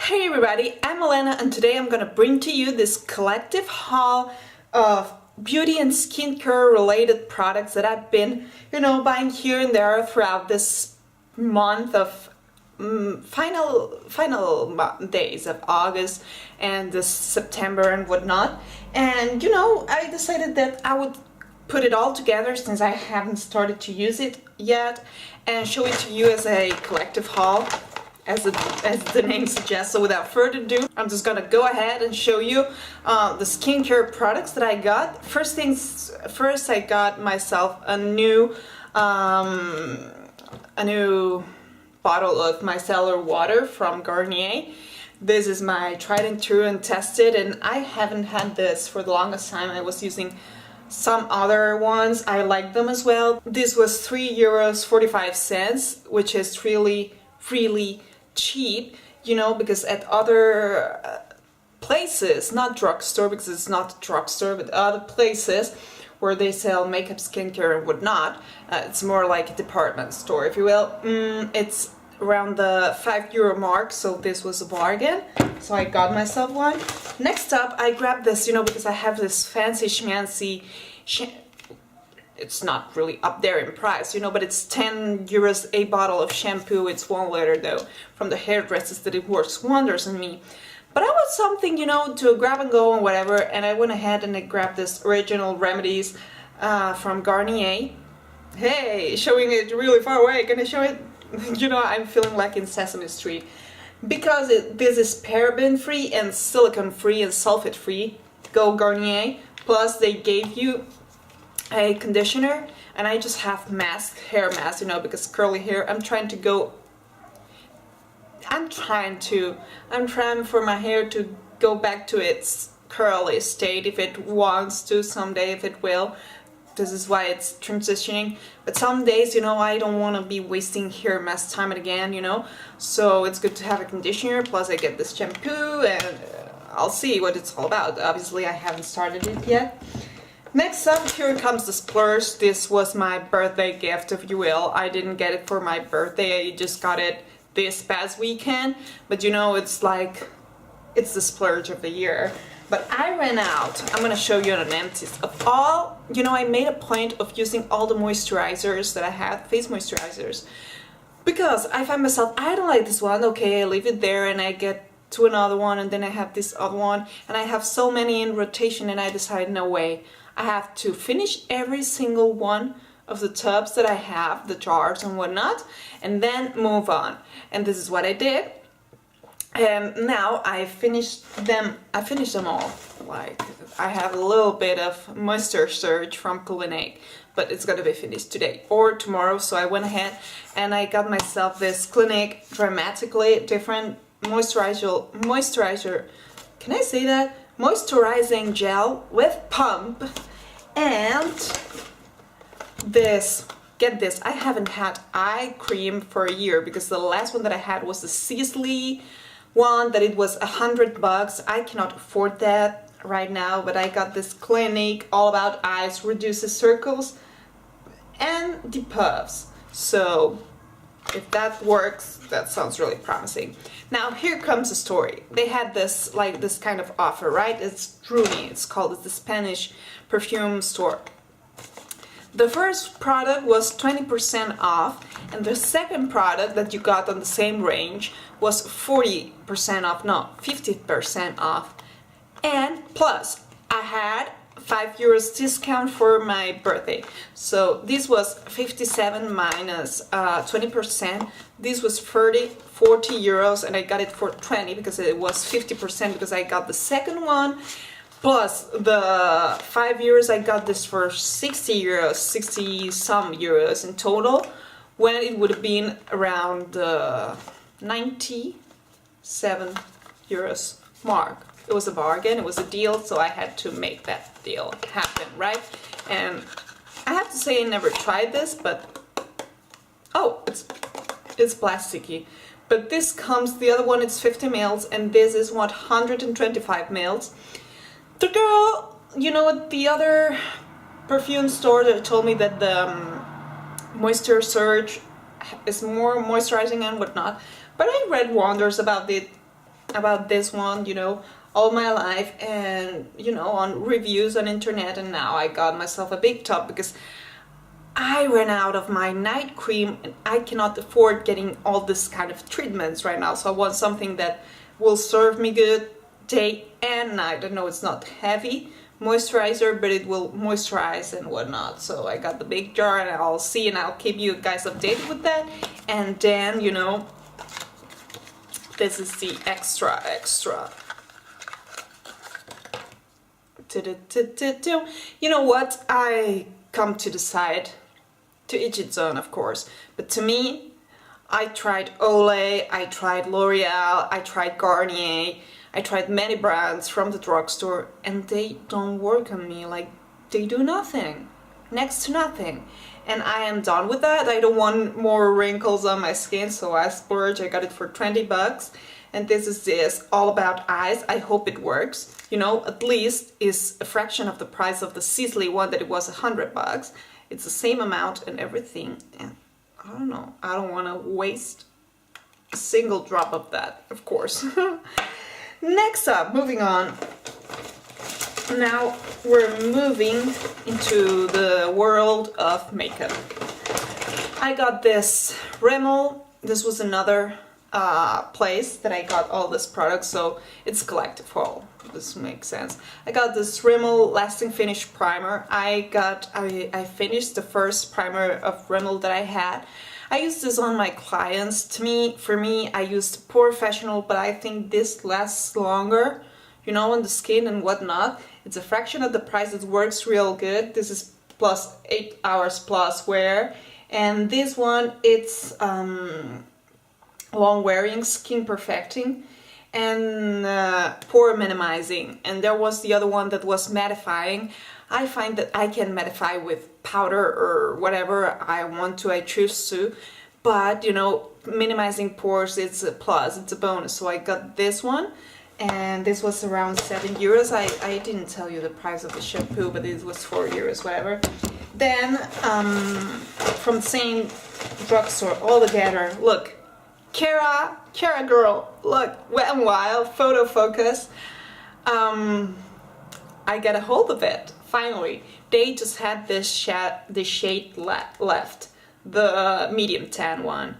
Hey everybody, I'm Elena and today I'm gonna bring to you this collective haul of beauty and skincare related products that I've been, buying here and there throughout this month of final days of August and this September and whatnot. And I decided that I would put it all together since I haven't started to use it yet and show it to you as a collective haul. As the name suggests. So without further ado, I'm just gonna go ahead and show you the skincare products that I got. First things first, I got myself a new bottle of micellar water from Garnier. This is my tried and true and tested, and I haven't had this for the longest time. I was using some other ones. I like them as well. This was €3.45, which is really cheap, because at other places, not drugstore because it's not a drugstore, but other places where they sell makeup, skincare and whatnot, it's more like a department store, if you will. It's around the €5 mark, so this was a bargain, so I got myself one. Next up, I grabbed this, because I have this fancy schmancy it's not really up there in price, but it's €10 a bottle of shampoo. It's 1 liter though, from the hairdressers, that it works wonders on me. But I want something, to grab and go and whatever, and I went ahead and I grabbed this Original Remedies from Garnier. Hey, showing it really far away. Can I show it? I'm feeling like in Sesame Street. Because this is paraben free and silicone free and sulfate free. Go Garnier. Plus they gave you a conditioner, and I just have hair mask, because curly hair. I'm trying for my hair to go back to its curly state, if it wants to someday, if it will. This is why it's transitioning. But some days, I don't want to be wasting hair mask time and again, so it's good to have a conditioner. Plus I get this shampoo, and I'll see what it's all about. Obviously I haven't started it yet. Next up, here comes the splurge. This was my birthday gift, if you will. I didn't get it for my birthday, I just got it this past weekend. But it's like, it's the splurge of the year. But I ran out, I'm gonna show you an empties of all, I made a point of using all the moisturizers that I had, face moisturizers. Because I find myself, I don't like this one, okay, I leave it there and I get to another one, and then I have this other one, and I have so many in rotation, and I decided, no way. I have to finish every single one of the tubs that I have, the jars and whatnot, and then move on. And this is what I did. And now I finished them all. Like, I have a little bit of Moisture Surge from Clinique, but it's gonna be finished today or tomorrow. So I went ahead and I got myself this Clinique Dramatically Different moisturizer. Can I say that? Moisturizing gel with pump. And this, get this, I haven't had eye cream for a year, because the last one that I had was the Sisley one, that it was $100. I cannot afford that right now, but I got this Clinique All About Eyes, reduces circles and depuffs. So if that works, that sounds really promising. Now here comes the story. They had this kind of offer, right? It's Druni, it's the Spanish perfume store. The first product was 20% off, and the second product that you got on the same range was 40% off, no, 50% off. And plus, I had €5 discount for my birthday. So this was 57 minus 20%. This was 40 euros, and I got it for 20 because it was 50%, because I got the second one. Plus the €5, I got this for 60 euros, 60 some euros in total, when it would have been around the 97 euros mark. It was a bargain, it was a deal, so I had to make that deal happen, right? And I have to say I never tried this, but oh, it's plasticky. But this comes, the other one it's 50 ml, and this is 125 ml. The girl, at the other perfume store that told me that the Moisture Surge is more moisturizing and whatnot, but I read wonders about it about this one, you know, all my life, and you know, on reviews on internet, and now I got myself a big tub because I ran out of my night cream and I cannot afford getting all this kind of treatments right now. So I want something that will serve me good day and night. I know it's not heavy moisturizer, but it will moisturize and whatnot. So I got the big jar, and I'll see, and I'll keep you guys updated with that. And then, you know, this is the extra. You know what? I come to decide, to each its own, of course. But to me, I tried Olay, I tried L'Oreal, I tried Garnier, I tried many brands from the drugstore, and they don't work on me. Like, they do nothing. Next to nothing. And I am done with that. I don't want more wrinkles on my skin, so I splurged. I got it for 20 bucks. And this is this All About Eyes. I hope it works. You know, at least is a fraction of the price of the Sisley one that it was 100 bucks. It's the same amount and everything. And I don't know. I don't want to waste a single drop of that, of course. Next up, moving on. Now we're moving into the world of makeup. I got this Rimmel. This was another place that I got all this product, so it's collective haul. This makes sense. I got this Rimmel Lasting Finish Primer. I finished the first primer of Rimmel that I had. I used this on my clients. For me, I used Professional, but I think this lasts longer, you know, on the skin and whatnot. It's a fraction of the price. It works real good. This is plus 8 hours plus wear, and this one, it's long wearing, skin perfecting, and pore minimizing. And there was the other one that was mattifying. I find that I can mattify with powder or whatever I want to, I choose to, but you know, minimizing pores, it's a plus, it's a bonus. So I got this one, and this was around 7 euros. I didn't tell you the price of the shampoo, but it was 4 euros, whatever. Then from the same drugstore altogether, look, Cara girl, look, Wet n Wild photo focus. I got a hold of it finally. They just had this shade left, the medium tan one,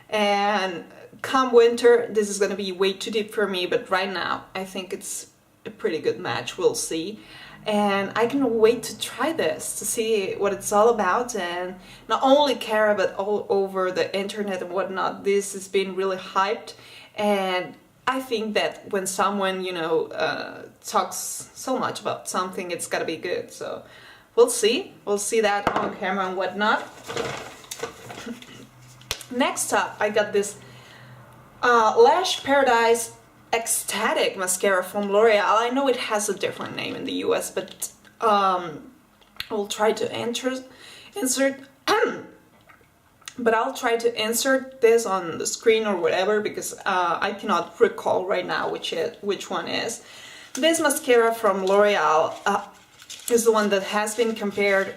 and come winter this is gonna be way too deep for me, but right now I think it's a pretty good match. We'll see. And I cannot wait to try this, to see what it's all about. And not only Cara, but all over the internet and whatnot, this has been really hyped. And I think that when someone, you know, talks so much about something, it's gotta be good. So we'll see. We'll see that on camera and whatnot. Next up, I got this Lash Paradise Ecstatic mascara from L'Oreal. I know it has a different name in the US, but I'll try to insert but I'll try to insert this on the screen or whatever, because I cannot recall right now which one is. This mascara from L'Oreal is the one that has been compared.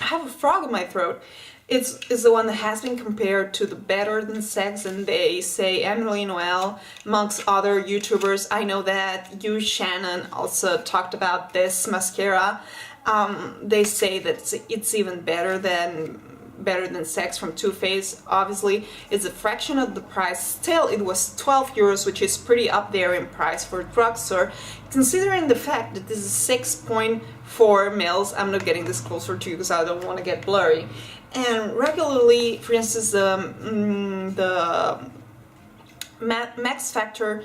I have a frog in my throat. It's the one that has been compared to the Better Than Sex, and they say Emily Noel, amongst other YouTubers. I know that you, Shannon, also talked about this mascara. They say that it's even better than Sex from Too Faced. Obviously, it's a fraction of the price. Still, it was 12 euros, which is pretty up there in price for a drugstore, considering the fact that this is 6.4 mils. I'm not getting this closer to you because I don't want to get blurry. And regularly, for instance, the Max Factor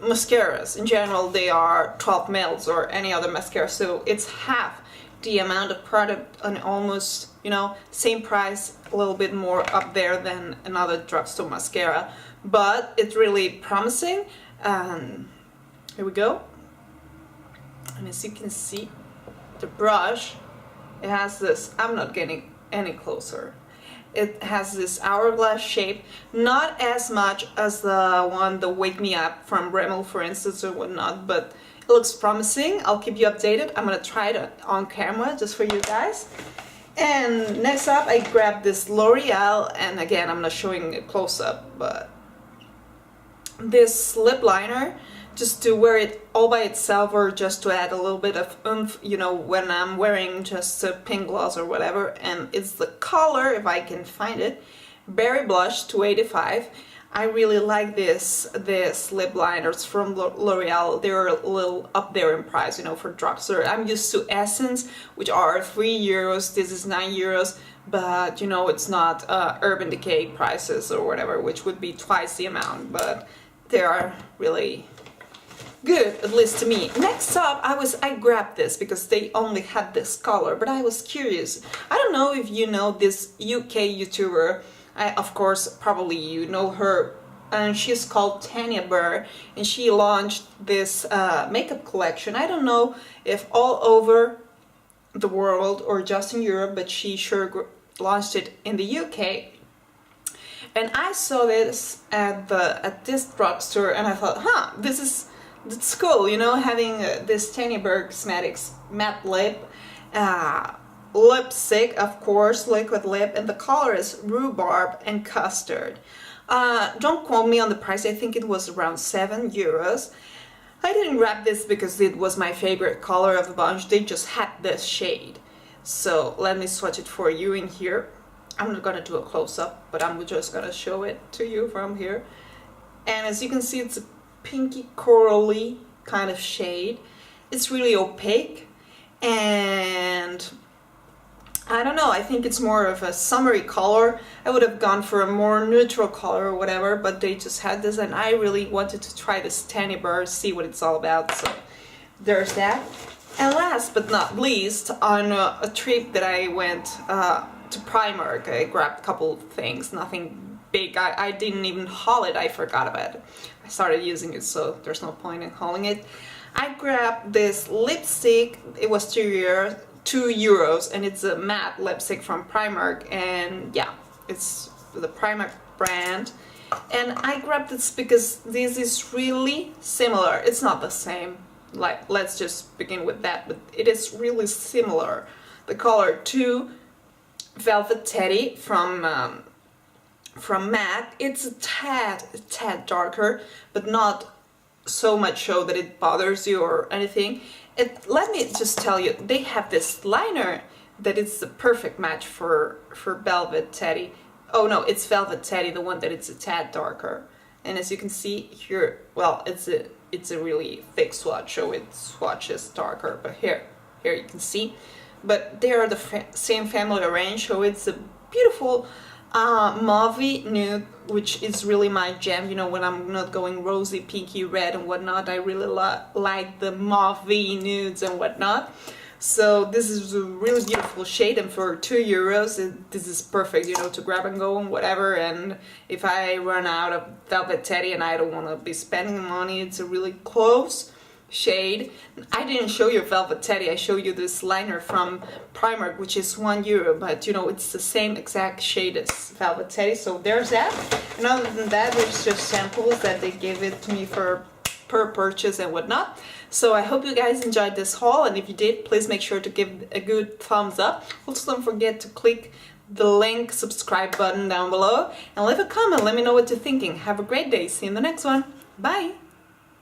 mascaras in general, they are 12 mils or any other mascara, so it's half the amount of product and almost, you know, same price, a little bit more up there than another drugstore mascara. But it's really promising. Here we go. And as you can see, the brush, it has this, I'm not getting any closer. It has this hourglass shape, not as much as the one, the Wake Me Up from Rimmel, for instance, or whatnot, but it looks promising. I'll keep you updated. I'm gonna try it on camera just for you guys. And next up, I grabbed this L'Oreal, and again, I'm not showing a close-up, but this lip liner just to wear it all by itself, or just to add a little bit of oomph, you know, when I'm wearing just a pink gloss or whatever. And it's the color, if I can find it, Berry Blush 285. I really like this lip liners from L'Oreal. They're a little up there in price, you know, for drugstore. I'm used to Essence, which are 3 euros. This is 9 euros, but you know, it's not Urban Decay prices or whatever, which would be twice the amount, but they are really good, at least to me. Next up, I grabbed this because they only had this color, but I was curious. I don't know if you know this UK YouTuber. Of course, probably you know her, and she's called Tanya Burr, and she launched this makeup collection. I don't know if all over the world or just in Europe, but she sure launched it in the UK. And I saw this at this drugstore, and I thought, that's cool, you know, having this Tanya Burr Cosmetics matte lip. Lipstick, of course, liquid lip, and the color is rhubarb and custard. Don't quote me on the price, I think it was around 7 euros. I didn't grab this because it was my favorite color of the bunch, they just had this shade. So let me swatch it for you in here. I'm not gonna do a close-up, but I'm just gonna show it to you from here. And as you can see, it's a pinky corally kind of shade. It's really opaque, and I don't know, I think it's more of a summery color. I would have gone for a more neutral color or whatever, but they just had this, and I really wanted to try this Tanya Burr, see what it's all about, so there's that. And last but not least, on a trip that I went to Primark, I grabbed a couple of things, nothing big. I didn't even haul it, I forgot about it. I started using it, so there's no point in hauling it. I grabbed this lipstick, it was 2 euros, and it's a matte lipstick from Primark, and yeah, it's the Primark brand. And I grabbed this because this is really similar. It's not the same, like, let's just begin with that, but it is really similar, the color, to Velvet Teddy from MAC. It's a tad darker, but not so much so that it bothers you or anything. Let me just tell you, they have this liner that is the perfect match for Velvet Teddy. Oh no, it's Velvet Teddy, the one that it's a tad darker. And as you can see here, well, it's a really thick swatch, so it swatches darker. But here you can see. But they are the same family range, so it's a beautiful mauve nude, which is really my jam, you know, when I'm not going rosy, pinky, red and whatnot. I really like the mauve nudes and whatnot. So this is a really beautiful shade, and for 2 euros this is perfect, you know, to grab and go and whatever. And if I run out of Velvet Teddy and I don't want to be spending money, it's a really close shade. I didn't show you Velvet Teddy, I showed you this liner from Primark, which is 1 euro, but you know, it's the same exact shade as Velvet Teddy, so there's that. And other than that, there's just samples that they gave it to me for per purchase and whatnot. So I hope you guys enjoyed this haul, and if you did, please make sure to give a good thumbs up. Also, don't forget to click the link subscribe button down below and leave a comment, let me know what you're thinking. Have a great day, see you in the next one, bye!